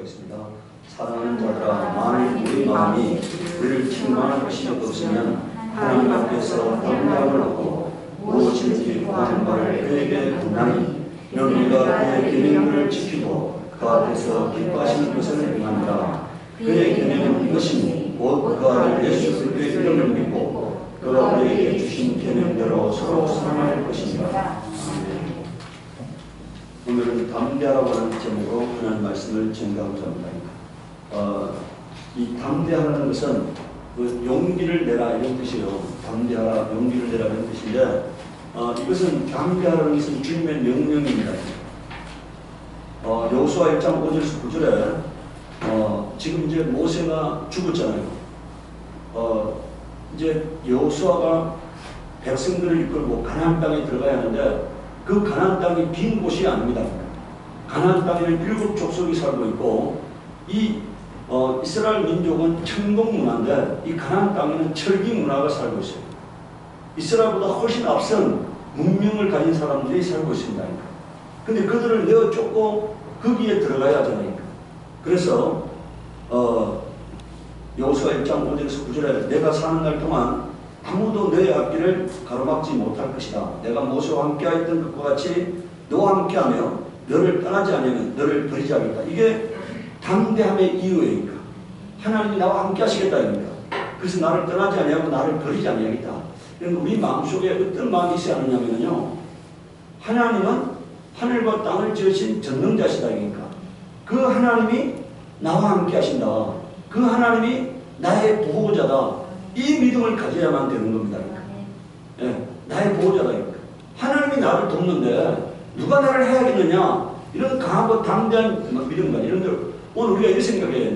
기도하겠습니다. 사랑하는 자들아, 만일 우리 마음이 우리를 충만할 것이 없으면 하나님 앞에서 담대함을 얻고 무엇인지 구하는 바를 그에게 구하니 너희가 그의 계명을 지키고 그 앞에서 기뻐하시는 것을 행하니라. 그의 계명은 이것이니 곧 그 아들 예수 그리스도의 이름을 믿고 그가 우리에게 주신 계명대로 서로 사랑할 것입니다. 오늘은 담대하라고 하는 제목으로 하나님 말씀을 전가하고자 합니다. 이 담대하라는 것은 그 용기를 내라 이런 뜻이에요. 담대하라, 용기를 내라 이런 뜻인데 이것은 담대하라는 것은 주님의 명령입니다. 여호수아 1장 5절에서 9절에 지금 이제 모세가 죽었잖아요. 이제 여호수아가 백성들을 이끌고 가나안 땅에 들어가야 하는데 그 가나안 땅이 빈 곳이 아닙니다. 가나안 땅에는 7 족속이 살고 있고 이 이스라엘 민족은 천공 문화인데 이 가나안 땅에는 철기 문화가 살고 있어요. 이스라엘보다 훨씬 앞선 문명을 가진 사람들이 살고 있습니다. 근데 그들을 내어 쫓고 거기에 들어가야 하잖아요. 그래서 여호수아 1장 5절에서 9절에 내가 사는 날 동안 아무도 너의 앞길을 가로막지 못할 것이다. 내가 모세와 함께하였던 것과 같이 너와 함께하며 너를 떠나지 않으면 너를 버리지 않겠다. 이게 담대함의 이유예요. 하나님이 나와 함께 하시겠다. 그래서 나를 떠나지 아니하고 나를 버리지 아니하겠다. 우리 마음속에 어떤 마음이 있어야 하느냐면요. 하나님은 하늘과 땅을 지으신 전능자시다. 그 하나님이 나와 함께 하신다. 그 하나님이 나의 보호자다. 이 믿음을 가져야만 되는 겁니다. 예, 나의 보호자다. 하나님이 나를 돕는데 누가 나를 해야겠느냐. 이런 강하고 담대한 믿음과 이런 들 오늘 우리가 이렇게 생각해요.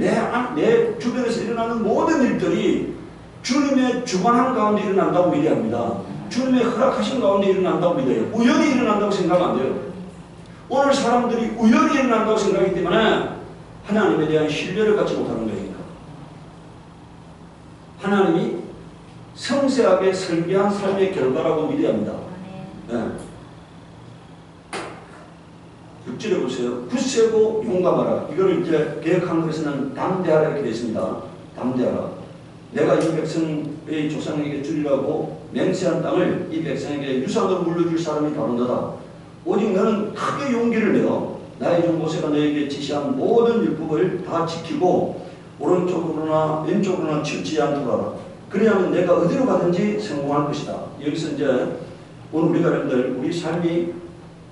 내 주변에서 일어나는 모든 일들이 주님의 주관한 가운데 일어난다고 믿어야 합니다. 주님의 허락하신 가운데 일어난다고 믿어요. 우연히 일어난다고 생각하면 안 돼요. 오늘 사람들이 우연히 일어난다고 생각하기 때문에 하나님에 대한 신뢰를 갖지 못하는 거예요. 하나님이 성세하게 설계한 삶의 결과라고 믿어야 합니다. 네. 6절에 보세요. 굳세고 용감하라. 이거를 이제 개혁한 것에는 담대하라 이렇게 되어 있습니다. 담대하라. 내가 이 백성의 조상에게 주리라고 맹세한 땅을 이 백성에게 유산으로 물려줄 사람이 바로 너다. 오직 너는 크게 용기를 내어 나의 종 모세가 너에게 지시한 모든 율법을 다 지키고 오른쪽으로나 왼쪽으로나 치우치지 않도록 하라. 그래야만 내가 어디로 가든지 성공할 것이다. 여기서 이제 오늘 우리가 여러분들 우리 삶이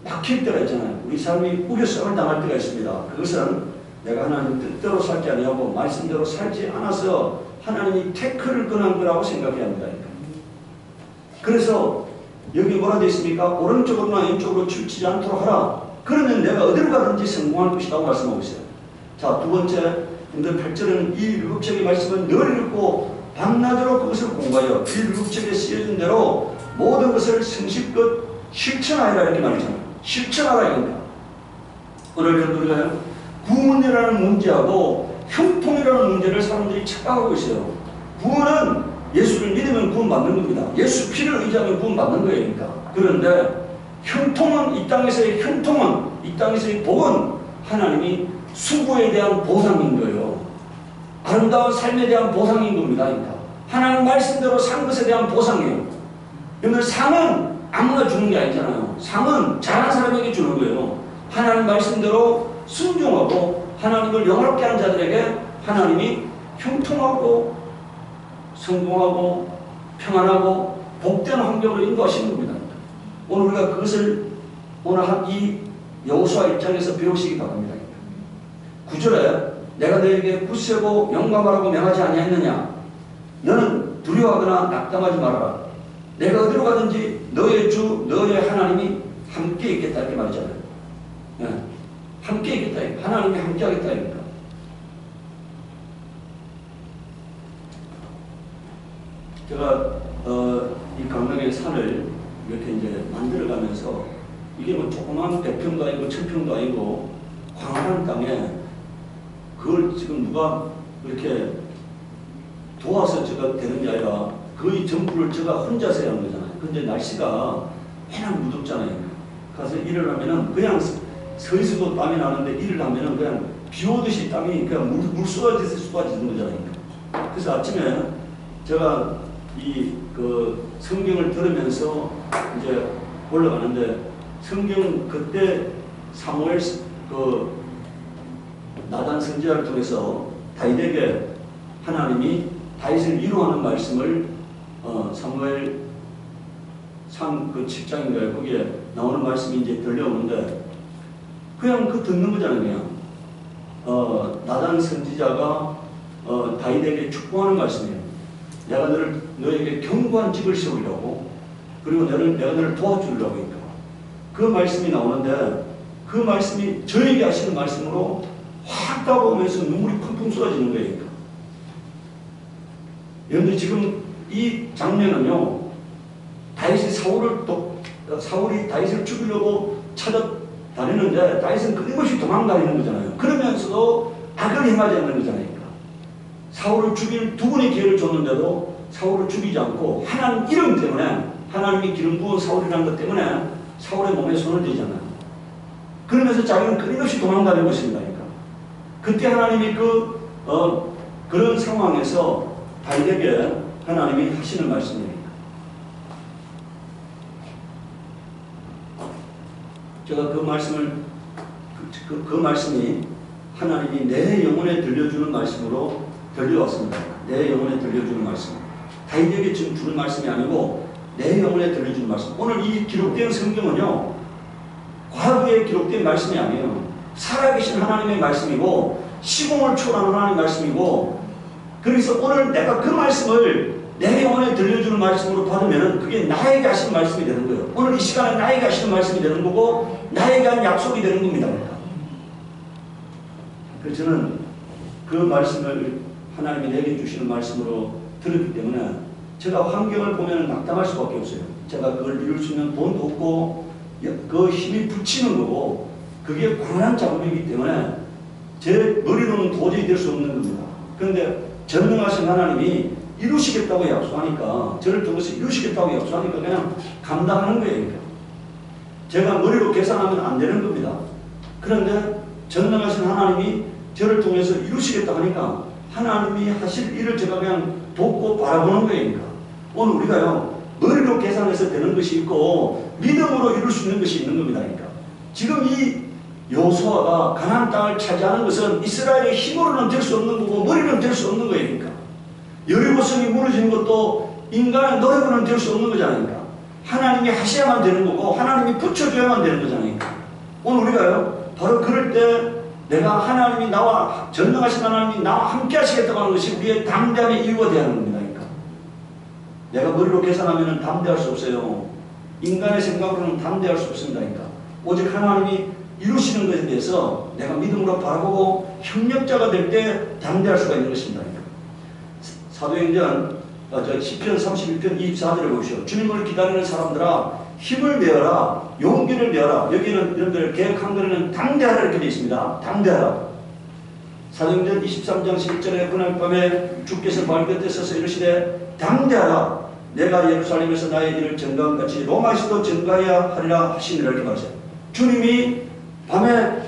막힐 때가 있잖아요. 우리 삶이 우겨성을 당할 때가 있습니다. 그것은 내가 하나님 뜻대로 살지 아니하고 말씀대로 살지 않아서 하나님이 태클을 끊은 거라고 생각해야 합니다. 그래서 여기 뭐라 되어 있습니까? 오른쪽으로나 왼쪽으로 치우치지 않도록 하라. 그러면 내가 어디로 가든지 성공할 것이라고 말씀하고 있어요. 자, 두 번째, 8절은 이 율법책의 말씀은 늘 읽고 밤낮으로 그것을 공부하여 이 율법책에 쓰여진 대로 모든 것을 성실껏 실천하여라 이렇게 말이잖아요. 실천하라 이겁니다. 오늘 우리가 구원이라는 문제하고 형통이라는 문제를 사람들이 착각하고 있어요. 구원은 예수를 믿으면 구원받는 겁니다. 예수 피를 의지하면 구원받는 거예요. 그런데 형통은 이 땅에서의 형통은 이 땅에서의 복은 하나님이 수고에 대한 보상인 거예요. 아름다운 삶에 대한 보상인 겁니다. 하나님 말씀대로 산 것에 대한 보상이에요. 그런데 상은 아무나 주는 게 아니잖아요. 상은 잘한 사람에게 주는 거예요. 하나님 말씀대로 순종하고 하나님을 영화롭게 하는 자들에게 하나님이 형통하고 성공하고 평안하고 복된 환경으로 인도하시는 겁니다. 오늘 우리가 그것을 오늘 이 여호수아 1장에서 배우시기 바랍니다. 9절에 내가 너에게 굳세고 용감하라고 명하지 아니했느냐. 너는 두려워하거나 낙담하지 말아라. 내가 어디로 가든지 너의 주 너의 하나님이 함께 있겠다 이렇게 말이잖아요. 네. 함께 있겠다. 하나님이 함께 하겠다 입니다. 제가 이 강릉의 산을 이렇게 이제 만들어가면서 이게 뭐 조그만 100평도 아니고 1000평도 아니고 광활한 땅에 그걸 지금 누가 이렇게 도와서 제가 되는 게 아니라 거의 전부를 제가 혼자서 해야 하는 거잖아요. 근데 날씨가 매날 무덥잖아요. 가서 일을 하면은 그냥 서 있어도 땀이 나는데 일을 하면은 그냥 비 오듯이 땀이 그냥 물 쏟아지듯이 쏟아지는 거잖아요. 그래서 아침에 제가 그 성경을 들으면서 이제 올라가는데 성경 그때 사무엘 그 나단 선지자를 통해서 다윗에게 하나님이 다윗을 위로하는 말씀을 사무엘 상 그 7장인가요? 거기에 나오는 말씀이 이제 들려오는데 그냥 그 듣는 거잖아요. 그냥 나단 선지자가 다윗에게 축복하는 말씀이에요. 내가 너에게 견고한 집을 세우려고 그리고 내가 너를 도와주려고 했다. 그 말씀이 나오는데 그 말씀이 저에게 하시는 말씀으로 확 다가오면서 눈물이 펑펑 쏟아지는 거예요. 여러분들 지금 이 장면은요, 사울이 다윗을 죽이려고 찾아다니는데 다윗은 끊임없이 도망다니는 거잖아요. 그러면서도 악을 행하지 않는 거잖아요. 사울을 죽일 두 번의 기회를 줬는데도 사울을 죽이지 않고 하나님 이름 때문에 하나님이 기름 부은 사울이라는 것 때문에 사울의 몸에 손을 대잖아요. 그러면서 자기는 끊임없이 도망다니고 있습니다. 그때 하나님이 그런 상황에서 다윗에게 하나님이 하시는 말씀입니다. 제가 그 말씀이 하나님이 내 영혼에 들려주는 말씀으로 들려왔습니다. 내 영혼에 들려주는 말씀. 다윗에게 지금 주는 말씀이 아니고 내 영혼에 들려주는 말씀. 오늘 이 기록된 성경은요, 과거에 기록된 말씀이 아니에요. 살아계신 하나님의 말씀이고 시공을 초월하는 하나님의 말씀이고, 그래서 오늘 내가 그 말씀을 내 영혼에 들려주는 말씀으로 받으면 그게 나에게 하시는 말씀이 되는 거예요. 오늘 이 시간에 나에게 하시는 말씀이 되는 거고 나에게 한 약속이 되는 겁니다. 그래서 저는 그 말씀을 하나님이 내게 주시는 말씀으로 들었기 때문에 제가 환경을 보면 낙담할 수밖에 없어요. 제가 그걸 이룰 수 있는 돈도 없고 그 힘이 붙이는 거고 그게 관한 작업이기 때문에 제 머리로는 도저히 될 수 없는 겁니다. 그런데 전능하신 하나님이 이루시겠다고 약속하니까, 저를 통해서 이루시겠다고 약속하니까 그냥 감당하는 거예요. 제가 머리로 계산하면 안 되는 겁니다. 그런데 전능하신 하나님이 저를 통해서 이루시겠다고 하니까 하나님이 하실 일을 제가 그냥 돕고 바라보는 거예요. 오늘 우리가요, 머리로 계산해서 되는 것이 있고 믿음으로 이룰 수 있는 것이 있는 겁니다. 지금 이 여호수아가 가나안 땅을 차지하는 것은 이스라엘의 힘으로는 될 수 없는 거고 머리로는 될 수 없는 거예요. 여리고성이 무너지는 것도 인간의 노력으로는 될 수 없는 거잖아요. 하나님이 하셔야만 되는 거고 하나님이 붙여줘야만 되는 거잖아요. 오늘 우리가요, 바로 그럴 때 내가 하나님이 나와, 전능하신 하나님이 나와 함께 하시겠다고 하는 것이 우리의 담대함의 이유가 되어야 하는 겁니다. 내가 머리로 계산하면 담대할 수 없어요. 인간의 생각으로는 담대할 수 없습니다. 오직 하나님이 이루시는 것에 대해서 내가 믿음으로 바라보고 협력자가 될 때 담대할 수가 있는 것입니다. 사도행전 시편 31편 24절을 보시오. 주님을 기다리는 사람들아 힘을 내어라, 용기를 내어라. 여기는 여러분들 개혁 한글에는 당대하라 이렇게 되어 있습니다. 당대하라. 사도행전 23장 11절에 그날 밤에 주께서 발곁에 서서 이르시되 당대하라, 내가 예루살렘에서 나의 일을 전가한 같이 로마에서도 전가해야 하리라 하시니라 이렇게 말하세요. 주님이 밤에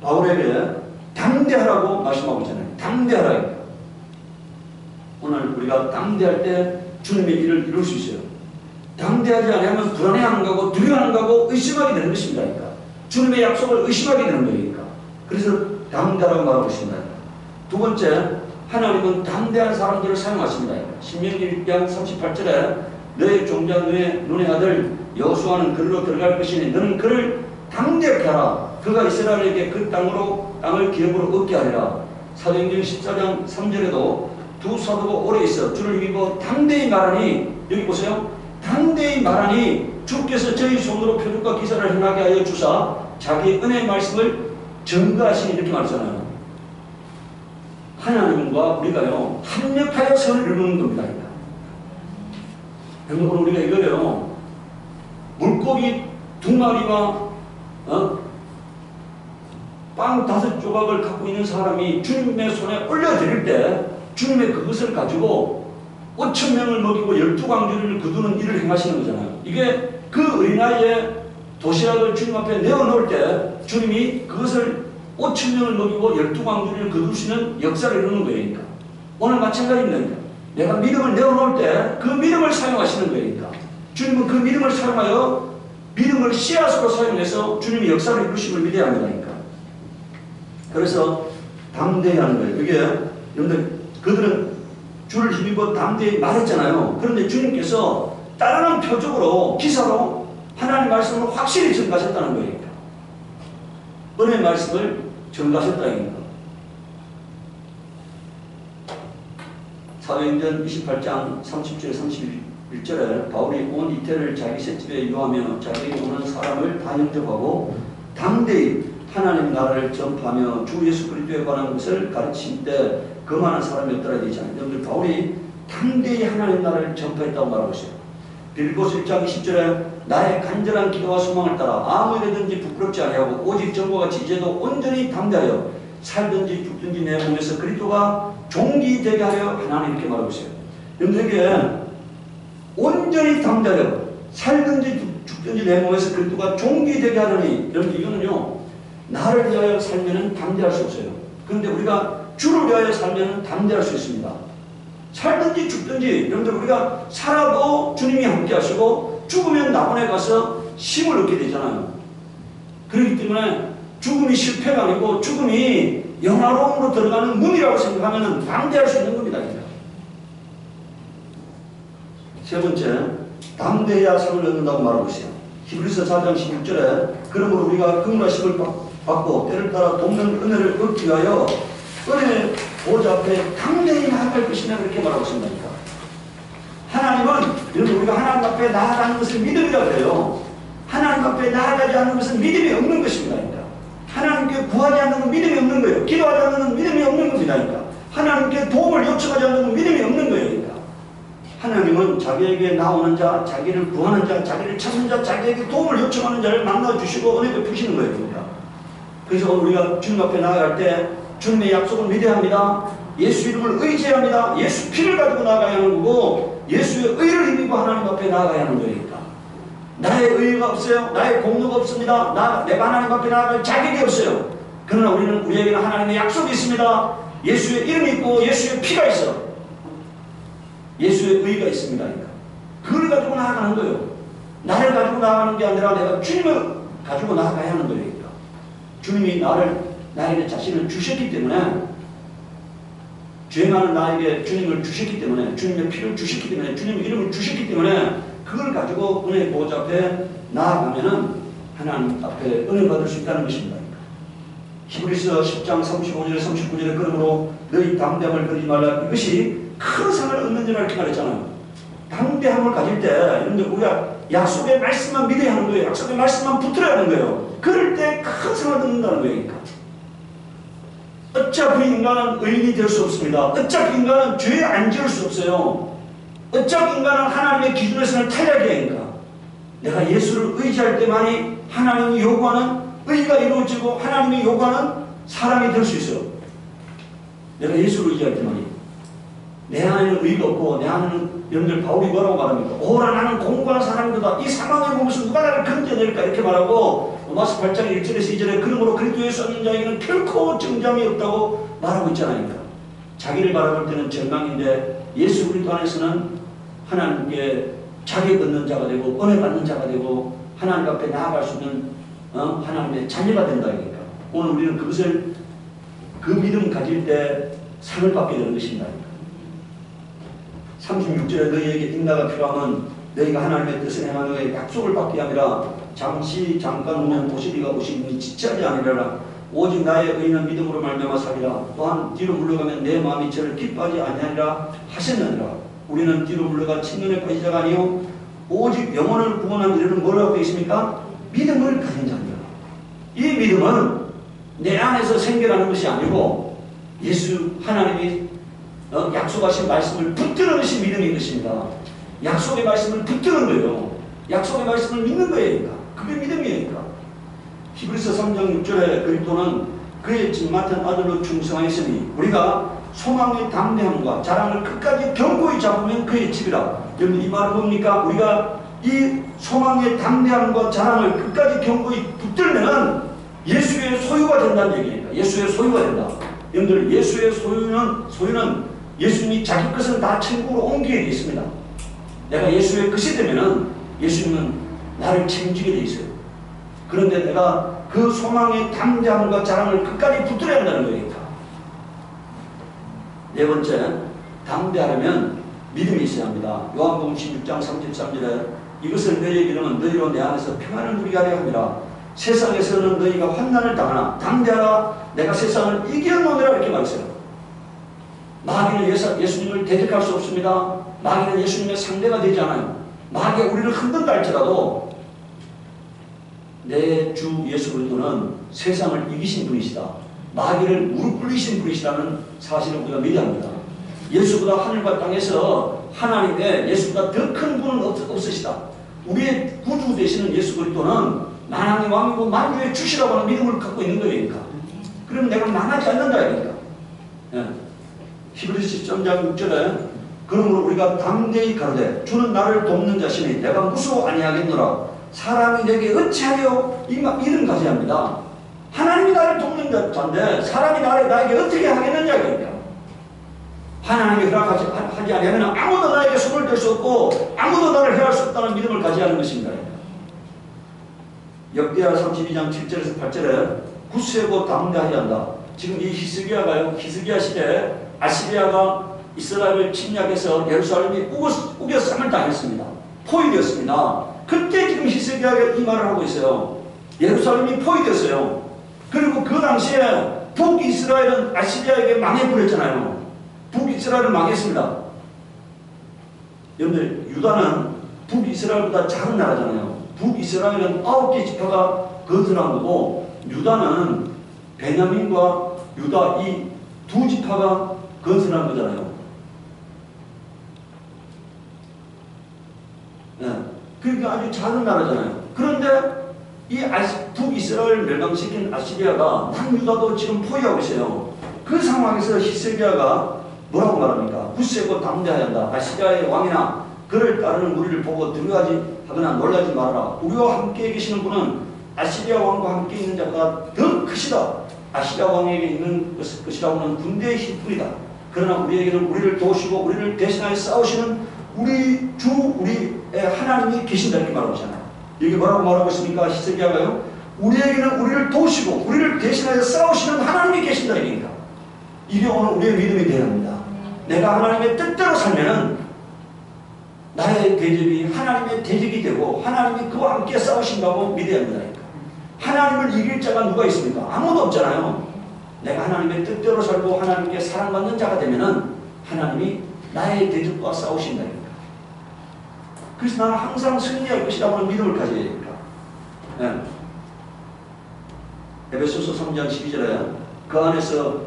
바울에게 당대하라고 말씀하고 있잖아요. 당대하라. 오늘 우리가 당대할 때 주님의 일을 이룰 수 있어요. 당대하지 않으면 불안해하는 거고 두려워하는 거고 의심하게 되는 것입니다. 주님의 약속을 의심하게 되는 거니까. 그래서 당대하라고 말하고 있습니다. 두 번째, 하나님은 당대한 사람들을 사용하십니다. 신명기 1장 38절에 너의 종자 너의 눈의 아들 여호수아는 그리로 들어갈 것이니 너는 그를 당대케 하라. 그가 이스라엘에게 그 땅을 기업으로 얻게 하리라. 사도행전 14장 3절에도 두 사도가 오래 있어 주를 믿고 당대히 말하니, 여기 보세요. 당대히 말하니 주께서 저희 손으로 표적과 기사를 행하게 하여 주사 자기의 은혜의 말씀을 증거하시니 이렇게 말하잖아요. 하나님과 우리가요 합력하여 선을 이루는 겁니다. 여러분 우리가 이거요 물고기 2마리와 빵 5조각을 갖고 있는 사람이 주님의 손에 올려드릴 때 주님의 그것을 가지고 5,000명을 먹이고 12광주리를 거두는 일을 행하시는 거잖아요. 이게 그 어린아이의 도시락을 주님 앞에 내어놓을 때 주님이 그것을 5천 명을 먹이고 12광주리를 거둘 수 있는 역사를 이루는 거예요. 그러니까. 오늘 마찬가지입니다. 내가 믿음을 내어놓을 때 그 믿음을 사용하시는 거예요. 그러니까. 주님은 그 믿음을 사용하여 믿음을 씨앗으로 사용해서 주님이 역사를 이루심을 믿어야 합니다. 그러니까. 그래서 담대히 하는 거예요. 이게 여러분들 그들은 주를 힘입어 담대히 말했잖아요. 그런데 주님께서 따르는 표적으로 기사로 하나님의 말씀을 확실히 전가하셨다는 거예요. 은혜의 말씀을 전가하셨다는 거예요. 사도행전 28장 30절 31절에 바울이 온 이태를 자기 셋집에 유하며 자기에게 오는 사람을 다 영접하고 담대히 하나님 나라를 전파하며 주 예수 그리스도에 관한 것을 가르칠 때 그만한 사람이 없더라 되잖아요. 여러분들 바울이 담대히 하나님 나라를 전파했다고 말하고 있어요. 빌립보서 1장 20절에 나의 간절한 기도와 소망을 따라 아무 일에든지 부끄럽지 아니하고 오직 전과 같이 이제도 온전히 담대하여 살든지 죽든지 내 몸에서 그리스도가 종기 되게 하려 하나님 이렇게 말하고 있어요. 여러분들에게 온전히 담대하여 살든지 죽든지 내 몸에서 그리스도가 종기 되게 하려니 여러분들 이거는요 나를 위하여 살면은 담대할 수 없어요. 그런데 우리가 주를 위하여 살면은 담대할 수 있습니다. 살든지 죽든지 여러분들 우리가 살아도 주님이 함께 하시고 죽으면 낙원에 가서 힘을 얻게 되잖아요. 그렇기 때문에 죽음이 실패가 아니고 죽음이 영화로움으로 들어가는 문이라고 생각하면 담대할 수 있는 겁니다. 세 번째, 담대해야 상을 얻는다고 말하고 있어요. 히브리서 4장 16절에 그러므로 우리가 긍휼하심을 받고 때를 따라 돕는 은혜를 얻기 위하여 은혜 보좌 앞에 담대히 나아갈 것이냐 그렇게 말하고 있습니다. 하나님은 여러분 우리가 하나님 앞에 나아가는 것을 믿음이라고 해요. 하나님 앞에 나아가지 않는 것은 믿음이 없는 것입니다. 하나님께 구하지 않는 건 믿음이 없는 거예요. 기도하지 않는 건 믿음이 없는 겁니다. 하나님께 도움을 요청하지 않는 건 믿음이 없는 거예요. 하나님은 자기에게 나오는 자, 자기를 구하는 자, 자기를 찾는 자, 자기에게 도움을 요청하는 자를 만나주시고 은혜 베푸시는 거예요. 그래서 우리가 주님 앞에 나아갈 때 주님의 약속을 믿어야 합니다. 예수 이름을 의지해야 합니다. 예수 피를 가지고 나아가야 하는 거고 예수의 의를 힘입어 하나님 앞에 나아가야 하는 거니까. 나의 의의가 없어요. 나의 공로가 없습니다. 내가 하나님 앞에 나아갈 자격이 없어요. 그러나 우리에게는 하나님의 약속이 있습니다. 예수의 이름이 있고 예수의 피가 있어. 예수의 의의가 있습니다. 그걸 가지고 나아가는 거예요. 나를 가지고 나아가는 게 아니라 내가 주님을 가지고 나아가야 하는 거예요. 주님이 나에게 자신을 주셨기 때문에 죄 많은 나에게 주님을 주셨기 때문에 주님의 피를 주셨기 때문에 주님의 이름을 주셨기 때문에 그걸 가지고 은혜의 보좌 앞에 나아가면은 하나님 앞에 은혜 받을 수 있다는 것입니다. 히브리서 10장 35절에 39절에 그러므로 너희 담대함을 버리지 말라 이것이 큰 상을 얻는지라 이렇게 말했잖아요. 담대함을 가질 때 여러분들 우리가 약속의 말씀만 믿어야 하는 거예요. 약속의 말씀만 붙들어야 하는 거예요. 그럴 때 큰 상을 얻는다는 거예요. 어차피 인간은 의인이 될 수 없습니다. 어차피 인간은 죄에 안 지을 수 없어요. 어차피 인간은 하나님의 기준에서는 탈락이야. 내가 예수를 의지할 때만이 하나님이 요구하는 의가 이루어지고 하나님이 요구하는 사람이 될 수 있어요. 내가 예수를 의지할 때만이. 내 안에는 의가 없고 내 안에는 여러분들 바울이 뭐라고 말합니까? 오라 나는 공부한 사람이다. 이 상황에 보면서 누가 나를 건져낼까 이렇게 말하고 로마서 8장 1절에서 2절에 그러므로 그리스도에 쏟는 자에게는 결코 정잠이 없다고 말하고 있잖아요. 자기를 바라볼 때는 절망인데 예수 그리스도 안에서는 하나님께 자격 얻는 자가 되고 은혜 받는 자가 되고 하나님 앞에 나아갈 수 있는 하나님의 자녀가 된다. 그러니까 오늘 우리는 그것을 그 믿음 가질 때 상을 받게 되는 것입니다. 36절에 너희에게 인자가 필요하면 너희가 하나님의 뜻을 행하는 약속을 받게 아니라 잠깐 오면 보시리가 오시니 지체하지 아니하리라. 오직 나의 의는 믿음으로 말미암아 살리라. 또한 뒤로 물러가면 내 마음이 저를 기뻐하지 아니하리라 하셨느니라. 우리는 뒤로 물러가 친근에 빠진 자가 아니요 오직 영혼을 구원한 이들은 뭐라고 되어 있습니까? 믿음을 가진 자입니다. 이 믿음은 내 안에서 생겨나는 것이 아니고 예수 하나님이 약속하신 말씀을 붙드는 것이 믿음인 것입니다. 약속의 말씀을 붙드는 거예요. 약속의 말씀을 믿는 거예요. 그게 믿음이니까. 히브리서 3장 6절에 그리스도는 그의 집 맡은 아들로 충성하였으니 우리가 소망의 담대함과 자랑을 끝까지 견고히 잡으면 그의 집이라. 여러분 이 말은 뭡니까? 우리가 이 소망의 담대함과 자랑을 끝까지 견고히 붙들면 예수의 소유가 된다는 얘기입니다. 예수의 소유가 된다. 여러분들 예수의 소유는 예수님이 자기 것은 다 천국으로 옮기게 되어 있습니다. 내가 예수의 것이 되면은 예수님은 나를 책임지게 되어 있어요. 그런데 내가 그 소망의 담대함과 자랑을 끝까지 붙들어야 한다는 거니까. 네 번째, 담대하려면 믿음이 있어야 합니다. 요한복음 16장 33절에 이것을 너희에게 이르면 너희로 내 안에서 평안을 누리게 하려 함이라. 세상에서는 너희가 환난을 당하나 담대하라 내가 세상을 이겨놓으리라 이렇게 말했어요. 마귀는 예수님을 대적할 수 없습니다. 마귀는 예수님의 상대가 되지 않아요. 마귀가 우리를 흔든다 할지라도 내 주 예수 그리스도는 세상을 이기신 분이시다. 마귀를 무릎 꿇리신 분이시라는 사실을 우리가 믿어야 합니다. 예수보다 하늘과 땅에서 하나님의 예수보다 더 큰 분은 없으시다. 우리의 구주 되시는 예수 그리스도는 만왕의 왕이고 만주의 주시라고 하는 믿음을 갖고 있는 거니까. 그럼 내가 망하지 않는다 이니까. 예. 히브리서 13장 6절에 그러므로 우리가 담대히 가로되 주는 나를 돕는 자시니 내가 무서워 아니하겠노라. 사람이 내게 어찌하여 이런 가져야 합니다. 하나님이 나를 돕는 자인데 사람이 나에게 어떻게 하겠느냐 그러니까. 하나님이 허락하지 않으면 아무도 나에게 손을 댈 수 없고 아무도 나를 해할 수 없다는 믿음을 가져야 하는 것입니다. 역대하 32장 7절에서 8절에 굳세고 담대하게 한다. 지금 이 히스기야 시대에 아시리아가 이스라엘을 침략해서 예루살렘이 우겨 쌈을 당했습니다. 포위되었습니다. 그때 지금 히스기야가 이 말을 하고 있어요. 예루살렘이 포위되었어요. 그리고 그 당시에 북이스라엘은 아시리아에게 망해버렸잖아요. 북이스라엘은 망했습니다. 여러분들 유다는 북이스라엘보다 작은 나라잖아요. 북이스라엘은 9개 지파가 건설한 거고 유다는 베냐민과 유다 이 두 지파가 건설한 거잖아요. 네. 그러니까 아주 작은 나라잖아요. 그런데 이 북이스라엘 멸망시킨 아시리아가 남유다도 지금 포위하고 있어요. 그 상황에서 히스기야가 뭐라고 말합니까? 굳세고 담대하야 한다. 아시리아의 왕이나 그를 따르는 우리를 보고 두려워하지 하거나 놀라지 말아라. 우리와 함께 계시는 분은 아시리아 왕과 함께 있는 자보다 더 크시다. 아시리아 왕에게 있는 것이라고 하는 군대의 힘뿐이다. 그러나 우리에게는 우리를 도우시고 우리를 대신하여 싸우시는 우리의 하나님이 계신다 이렇게 말하고 있잖아요. 여기 뭐라고 말하고 있습니까? 히스기야가요. 우리에게는 우리를 도우시고 우리를 대신하여 싸우시는 하나님이 계신다 이러니까. 이게 오늘 우리의 믿음이 되어야 합니다. 내가 하나님의 뜻대로 살면은 나의 대적이 하나님의 대적이 되고 하나님이 그와 함께 싸우신다고 믿어야 합니다. 하나님을 이길 자가 누가 있습니까? 아무도 없잖아요. 내가 하나님의 뜻대로 살고 하나님께 사랑받는 자가 되면은 하나님이 나의 대적과 싸우신다니까. 그래서 나는 항상 승리할 것이라고 하는 믿음을 가져야 됩니다. 네. 에베소서 3장 12절에 그 안에서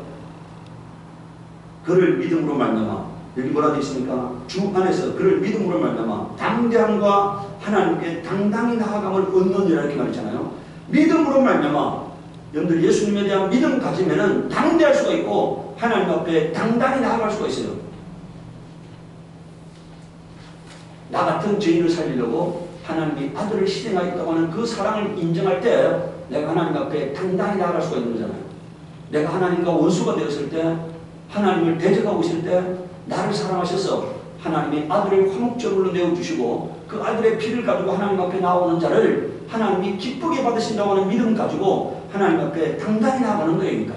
그를 믿음으로 말미암아 여기 뭐라 되어 있습니까? 주 안에서 그를 믿음으로 말미암아 담대함과 하나님께 당당히 나아감을 얻느니라 이렇게 말했잖아요. 믿음으로 말미암아 여러분들 예수님에 대한 믿음 가지면은 담대할 수가 있고 하나님 앞에 당당히 나아갈 수가 있어요. 나 같은 죄인을 살리려고 하나님이 아들을 희생하였다고 하는 그 사랑을 인정할 때 내가 하나님 앞에 당당히 나아갈 수가 있는 거잖아요. 내가 하나님과 원수가 되었을 때 하나님을 대적하고 있을 때 나를 사랑하셔서 하나님이 아들을 화목제물로 내어주시고 그 아들의 피를 가지고 하나님 앞에 나오는 자를 하나님이 기쁘게 받으신다고 하는 믿음 가지고 하나님 앞에 당당히 나가는 거니까.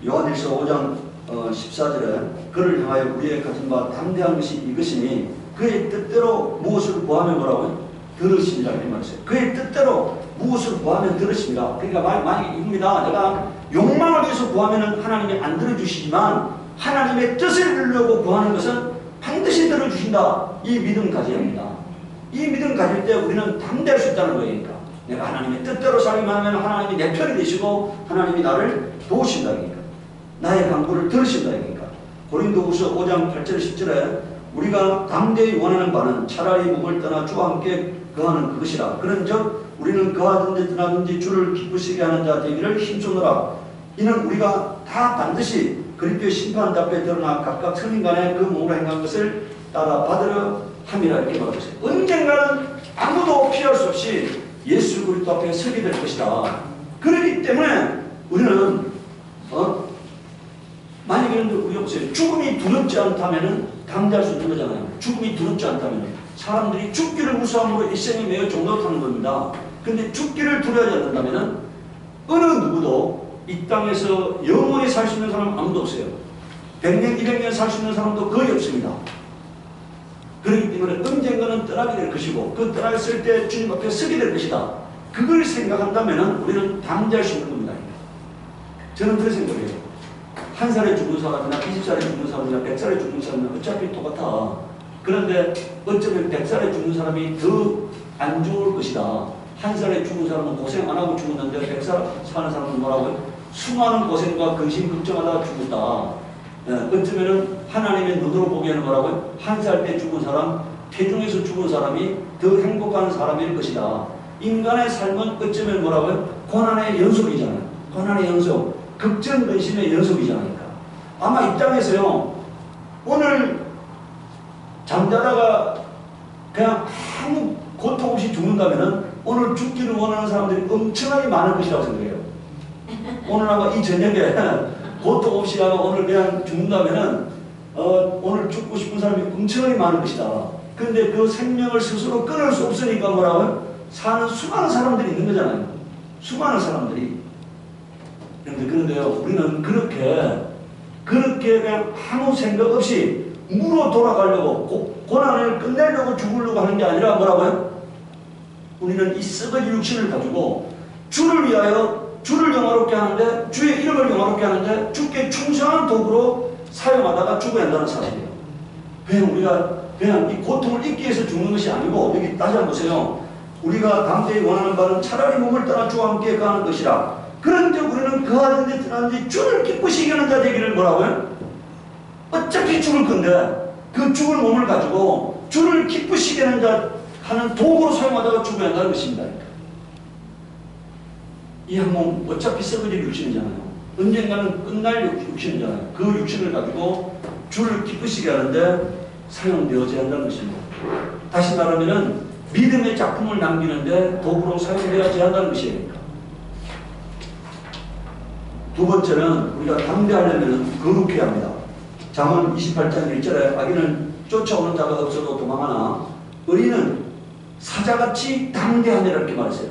요한일서 5장 14절에 그를 향하여 우리의 가진 바 담대한 것이 이것이니 그의 뜻대로 무엇을 구하면 뭐라고요? 들으십니다. 이렇게 말했어요. 그의 뜻대로 무엇을 구하면 들으십니다. 그러니까 만약에 이겁니다. 내가 욕망을 위해서 구하면 하나님이 안 들어주시지만 하나님의 뜻을 이루려고 구하는 것은 반드시 들어주신다. 이 믿음 가져야 합니다. 이 믿음 가질 때 우리는 담대할 수 있다는 거니까. 내가 하나님의 뜻대로 살기만 하면 하나님이 내 편이 되시고 하나님이 나를 도우신다. 그러니까. 나의 간구를 들으신다. 그러니까. 고린도후서 5장 8절 10절에 우리가 담대히 원하는 바는 차라리 몸을 떠나 주와 함께 거하는 그것이라. 그런즉 우리는 거하든지 떠나든지 주를 기쁘시게 하는 자 되기를 힘쓰노라. 이는 우리가 다 반드시 그리스도의 심판 앞에 드러나 각각 선인간에 그 몸으로 행한 것을 따라 받으려 함이라 이렇게 말하고 있어요. 언젠가는 아무도 피할 수 없이 예수 그리스도 앞에 서게 될 것이다. 그렇기 때문에 우리는 만약에 우리가 보세요. 죽음이 두렵지 않다면 당대할 수 있는 거잖아요. 죽음이 두렵지 않다면 사람들이 죽기를 무서함으로 일생에 매여 종노릇하는 겁니다. 근데 죽기를 두려워하지 않는다면 어느 누구도 이 땅에서 영원히 살 수 있는 사람은 아무도 없어요. 100년, 200년 살 수 있는 사람도 거의 없습니다. 그렇기 때문에 언젠가는 떠나게 될 것이고 그 떠났을 때 주님 앞에 서게 될 것이다. 그걸 생각한다면 우리는 당대할 수 있는 겁니다. 저는 그렇게 생각해요. 1살에 죽은 사람이나 20살에 죽은 사람이나 100살에 죽은 사람이나 어차피 똑같아. 그런데 어쩌면 100살에 죽은 사람이 더 안 좋을 것이다. 1살에 죽은 사람은 고생 안 하고 죽었는데 100살 사는 사람은 뭐라고요? 수많은 고생과 근심 걱정하다가 죽었다. 어쩌면은 하나님의 눈으로 보기에는 뭐라고요? 1살 때 죽은 사람, 태중에서 죽은 사람이 더 행복한 사람일 것이다. 인간의 삶은 어쩌면 뭐라고요? 고난의 연속이잖아요. 고난의 연속. 걱정, 근심의 연속이잖아요. 아마 이 땅에서요, 오늘 잠자다가 그냥 아무 고통 없이 죽는다면은 오늘 죽기를 원하는 사람들이 엄청나게 많을 것이라고 생각해요. 오늘 아마 이 저녁에 고통 없이 아마 오늘 그냥 죽는다면은 오늘 죽고 싶은 사람이 엄청나게 많을 것이다. 그런데 그 생명을 스스로 끊을 수 없으니까 뭐라고요? 사는 수많은 사람들이 있는 거잖아요. 수많은 사람들이. 그런데요, 우리는 그렇게 그냥 아무 생각 없이 무로 돌아가려고 고난을 끝내려고 죽으려고 하는 게 아니라 뭐라고요? 우리는 이 썩어진 육신을 가지고 주를 위하여 주를 영화롭게 하는데 주의 이름을 영화롭게 하는데 주께 충성한 도구로 사용하다가 죽어야 한다는 사실이에요. 그냥 우리가 그냥 이 고통을 잊기 위해서 죽는 것이 아니고 여기 다시 한번 보세요. 우리가 당대에 원하는 바는 차라리 몸을 떠나 주와 함께 가는 것이라. 그런데 우리는 그하는데 떠나는데 주를 기쁘시게 하는 자 되기를 뭐라고요? 어차피 죽을 건데 그 죽을 몸을 가지고 주를 기쁘시게 하는 자 하는 도구로 사용하다가 죽어야 한다는 것입니다. 이 한 몸 어차피 썩어질 육신이잖아요. 언젠가는 끝날 육신이잖아요. 그 육신을 가지고 주를 기쁘시게 하는데 사용되어져야 한다는 것입니다. 다시 말하면 믿음의 작품을 남기는데 도구로 사용되어져야 한다는 것이에요. 두 번째는 우리가 담대하려면 거룩해야 합니다. 잠언 28장 1절에 아기는 쫓아오는 자가 없어도 도망하나 의인은 사자같이 담대하니라 이렇게 말했어요.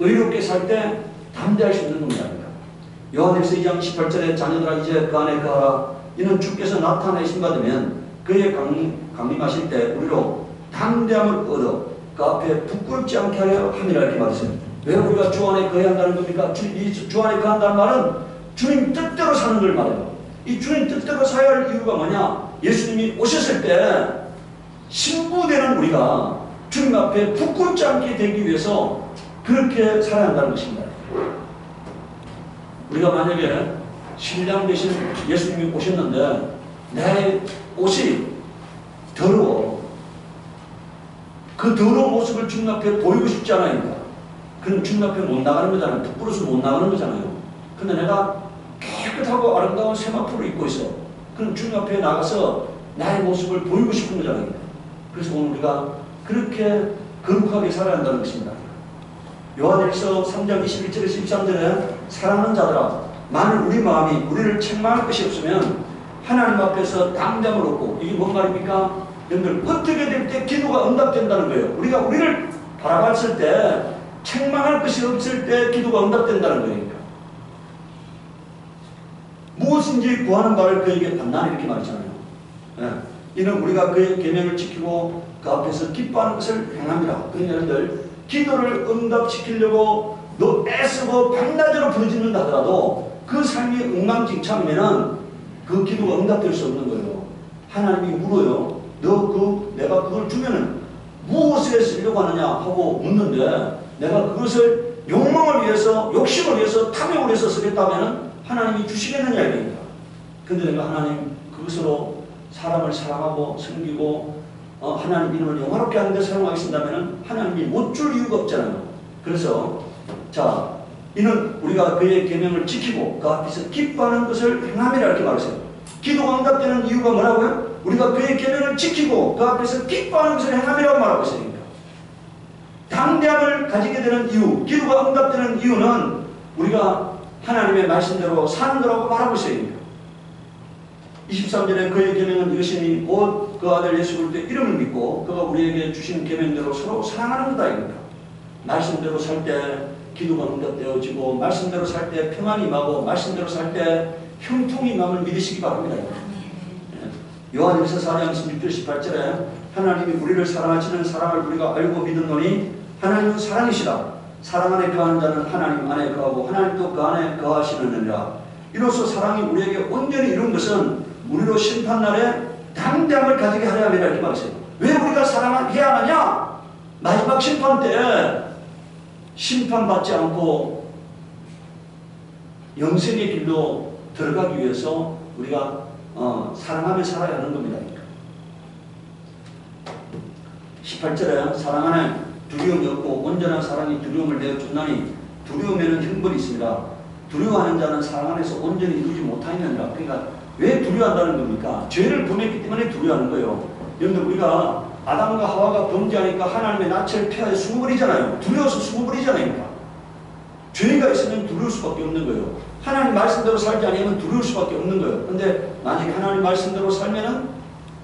의롭게 살 때 담대할 수 있는 겁니다. 요한일서 2장 18절에 자녀들아 이제 그 안에 거하라. 이는 주께서 나타내신 받으면 그의 강림하실 때 우리로 담대함을 얻어 그 앞에 부끄럽지 않게 하려 함이라 이렇게 말했어요. 왜 우리가 주 안에 거해야 한다는 겁니까? 주 안에 거한다는 말은 주님 뜻대로 사는 걸 말해요. 이 주님 뜻대로 살아야 할 이유가 뭐냐? 예수님이 오셨을 때 신부되는 우리가 주님 앞에 부끄럽지 않게 되기 위해서 그렇게 살아야 한다는 것입니다. 우리가 만약에 신랑 대신 예수님이 오셨는데 내 옷이 더러워. 그 더러운 모습을 주님 앞에 보이고 싶지 않으니까 그럼 주님 앞에 못 나가는 거잖아요. 부끄러워서 못 나가는 거잖아요. 근데 내가 깨끗하고 아름다운 세마포를 입고 있어. 그럼 주님 앞에 나가서 나의 모습을 보이고 싶은 거잖아요. 그래서 오늘 우리가 그렇게 거룩하게 살아야 한다는 것입니다. 요한일서 3장 21절에서 23절에 사랑하는 자들아 만일 우리 마음이 우리를 책망할 것이 없으면 하나님 앞에서 담대함을 얻고 이게 뭔 말입니까? 여러분들 어떻게 될 때 기도가 응답된다는 거예요. 우리가 우리를 바라봤을 때 책망할 것이 없을 때 기도가 응답된다는 거니까. 무엇인지 구하는 바를 그에게 받나니 이렇게 말했잖아요. 네. 이는 우리가 그의 계명을 지키고 그 앞에서 기뻐하는 것을 행함이라. 그러니까 여러분들 기도를 응답시키려고 너 애쓰고 밤낮으로 부르짖는다 하더라도 그 삶이 엉망진창이면은 그 기도가 응답될 수 없는 거예요. 하나님이 물어요. 내가 그걸 주면은 무엇에 쓰려고 하느냐 하고 묻는데 내가 그것을 욕망을 위해서 욕심을 위해서 탐욕을 위해서 쓰겠다면은 하나님이 주시겠느냐 이겁니다. 근데 내가 하나님 그것으로 사람을 사랑하고 섬기고 하나님 이름을 영화롭게 하는 데 사용하겠습니다면 하나님이 못 줄 이유가 없잖아요. 그래서 자 이는 우리가 그의 계명을 지키고 그 앞에서 기뻐하는 것을 행함이라 이렇게 말했어요. 기도가 응답되는 이유가 뭐라고요? 우리가 그의 계명을 지키고 그 앞에서 기뻐하는 것을 행함이라고 말하고 있으니까. 담대함을 가지게 되는 이유, 기도가 응답되는 이유는 우리가 하나님의 말씀대로 사는 거라고 말하고 있어요. 23절에 그의 계명은 이것이니 곧 그 아들 예수 그리스도의 이름을 믿고 그가 우리에게 주신 계명대로 서로 사랑하는 거다 이겁니다. 말씀대로 살 때 기도가 응답되어지고 말씀대로 살 때 평안이 임하고 말씀대로 살 때 형통이 임함을 믿으시기 바랍니다. 요한일서 4장 16절 18절에 하나님이 우리를 사랑하시는 사랑을 우리가 알고 믿었노니 하나님은 사랑이시라. 사랑 안에 거하는 자는 하나님 안에 거하고 하나님도 그 안에 거하시느니라. 이로써 사랑이 우리에게 온전히 이룬 것은 우리로 심판날에 담대함을 가지게 하려 함이라 이렇게 말했어요. 왜 우리가 사랑해야 하느냐? 마지막 심판 때 심판받지 않고 영생의 길로 들어가기 위해서 우리가 사랑하며 살아야 하는 겁니다. 18절에 사랑 안에 두려움이 없고 온전한 사랑이 두려움을 내어준다니 두려움에는 형벌이 있습니다. 두려워하는 자는 사랑 안에서 온전히 이루지 못하느니라. 그러니까 왜 두려워한다는 겁니까? 죄를 범했기 때문에 두려워하는 거예요. 여러분들 우리가 아담과 하와가 범죄하니까 하나님의 낯을 피하여 숨어버리잖아요. 두려워서 숨어버리잖아요. 죄가 있으면 두려울 수밖에 없는 거예요. 하나님 말씀대로 살지 않으면 두려울 수밖에 없는 거예요. 근데 만약에 하나님 말씀대로 살면은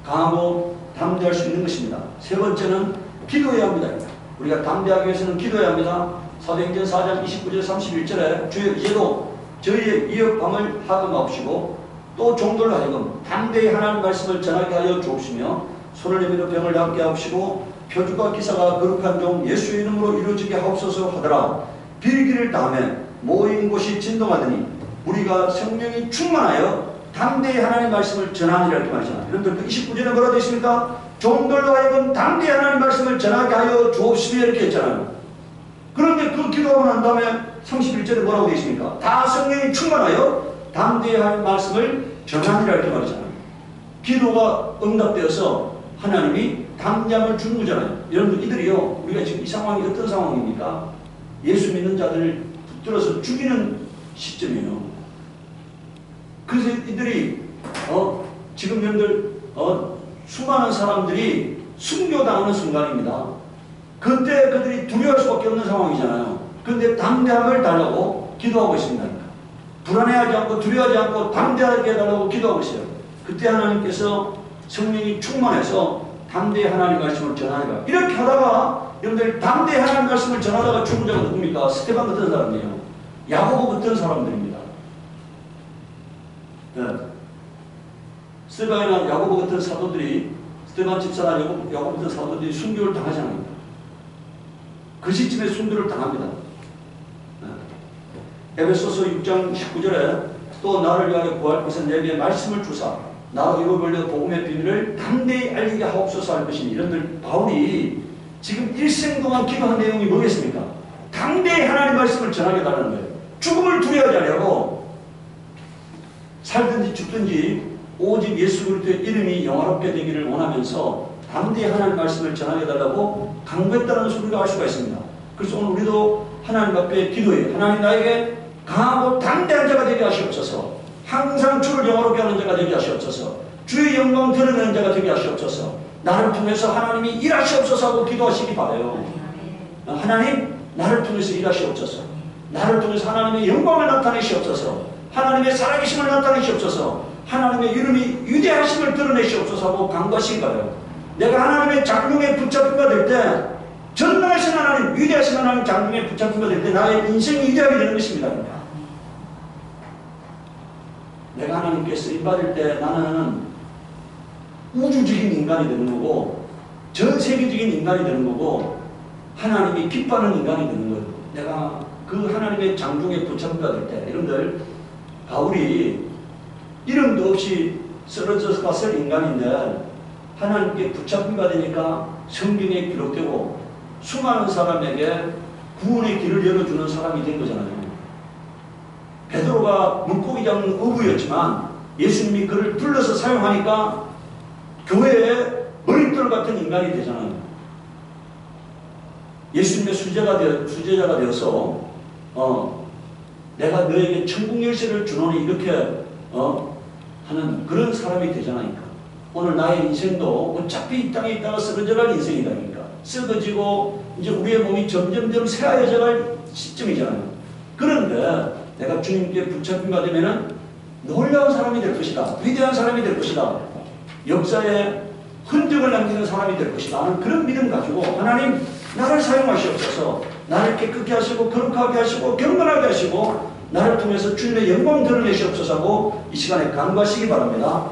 강하고 담대할 수 있는 것입니다. 세 번째는 기도해야 합니다. 우리가 담대하기 위해서는 기도해야 합니다. 사도행전 4장 29절 31절에 주여 이제도 저희의 위협함을 하금하옵시고 또 종들로 하여금 담대히 하나님 말씀을 전하게 하여 주옵시며 손을 내밀어 병을 낫게 하옵시고 표주가 기사가 거룩한 종 예수의 이름으로 이루어지게 하옵소서 하더라. 빌기를 다음에 모인 곳이 진동하더니 우리가 성령이 충만하여 담대히 하나님 말씀을 전하니라 이렇게 말이잖아요. 여러분들 그 29절에 뭐라 되어 있습니까? 종들로 하여금 담대히 하나님 말씀을 전하게 하여 주옵시며 이렇게 했잖아요. 그런데 그 기도하고 난 다음에 31절에 뭐라고 되어 있습니까? 다 성령이 충만하여 담대히 하나님 말씀을 전하니라 이렇게 말이잖아요. 기도가 응답되어서 하나님이 담대함을 주는 거잖아요. 여러분들 이들이요, 우리가 지금 이 상황이 어떤 상황입니까? 예수 믿는 자들을 붙들어서 죽이는 시점이에요. 그래서 이들이 지금 여러분들 수많은 사람들이 순교당하는 순간입니다. 그때 그들이 두려워할 수밖에 없는 상황이잖아요. 그런데 담대함을 달라고 기도하고 있습니다. 불안해하지 않고 두려워하지 않고 담대하게 해달라고 기도하고 있어요. 그때 하나님께서 성령이 충만해서 담대히 하나님 말씀을 전하니까 이렇게 하다가 여러분들 담대히 하나님 말씀을 전하다가 죽은 자가 누굽니까? 스테반 같은 사람이에요. 야고보 같은 사람들입니다. 네. 스테반이나 야고보 같은 사도들이 스테반 집사나 야고보 같은 사도들이 순교를 당하지 않습니다. 그 시점에 순교를 당합니다. 에베소서 6장 19절에 또 나를 위하여 구할 것은 내게 말씀을 주사 나로 이로 벌려 복음의 비밀을 담대히 알리게 하옵소서 할 것이니 이런들 바울이 지금 일생 동안 기도한 내용이 뭐겠습니까? 담대히 하나님 말씀을 전하게 달라는 거예요. 죽음을 두려워하지 않으려고 살든지 죽든지 오직 예수 그리스도의 이름이 영화롭게 되기를 원하면서 담대히 하나님 말씀을 전하게 달라고 강구했다는 소리를 알 수가 있습니다. 그래서 오늘 우리도 하나님 앞에 기도해요. 하나님 나에게 강하고 담대한 자가 되게 하시옵소서. 항상 주를 영화롭게 하는 자가 되게 하시옵소서. 주의 영광 드러내는 자가 되게 하시옵소서. 나를 통해서 하나님이 일하시옵소서 하고 기도하시기 바라요. 하나님 나를 통해서 일하시옵소서. 나를 통해서 하나님의 영광을 나타내시옵소서. 하나님의 살아계심을 나타내시옵소서. 하나님의 이름이 위대하심을 드러내시옵소서 하고 간구하시기 바라요. 내가 하나님의 장중에 붙잡힌 바 될 때 전능하신 하나님, 위대하신 하나님 장중에 붙잡힌 바 될 때 나의 인생이 위대하게 되는 것입니다. 내가 하나님께 쓰임받을 때 나는 우주적인 인간이 되는 거고 전 세계적인 인간이 되는 거고 하나님이 기뻐하는 인간이 되는 거예요. 내가 그 하나님의 장중에 붙잡힌 바 될 때 여러분들 바울이 이름도 없이 쓰러져서 갔을 인간인데 하나님께 붙잡힌 바 되니까 성경에 기록되고 수많은 사람에게 구원의 길을 열어주는 사람이 된 거잖아요. 베드로가 물고기 잡는 어부였지만 예수님이 그를 불러서 사용하니까 교회의 머릿돌 같은 인간이 되잖아요. 예수님의 수제자가 되어서 내가 너에게 천국 열쇠를 주노니 이렇게 하는 그런 사람이 되잖아요. 오늘 나의 인생도 어차피 이 땅에 있다가 쓰러져갈 인생이다니까. 썩어지고 이제 우리의 몸이 점점점 새하얘져갈 시점이잖아요. 그런데 내가 주님께 붙잡힌 바 되면은 놀라운 사람이 될 것이다. 위대한 사람이 될 것이다. 역사에 흔적을 남기는 사람이 될 것이다 하는 그런 믿음 가지고 하나님 나를 사용하시옵소서. 나를 깨끗게 하시고 거룩하게 하시고 경건하게 하시고 나를 통해서 주님의 영광 드러내시옵소서 하고 이 시간에 간구하시기 바랍니다.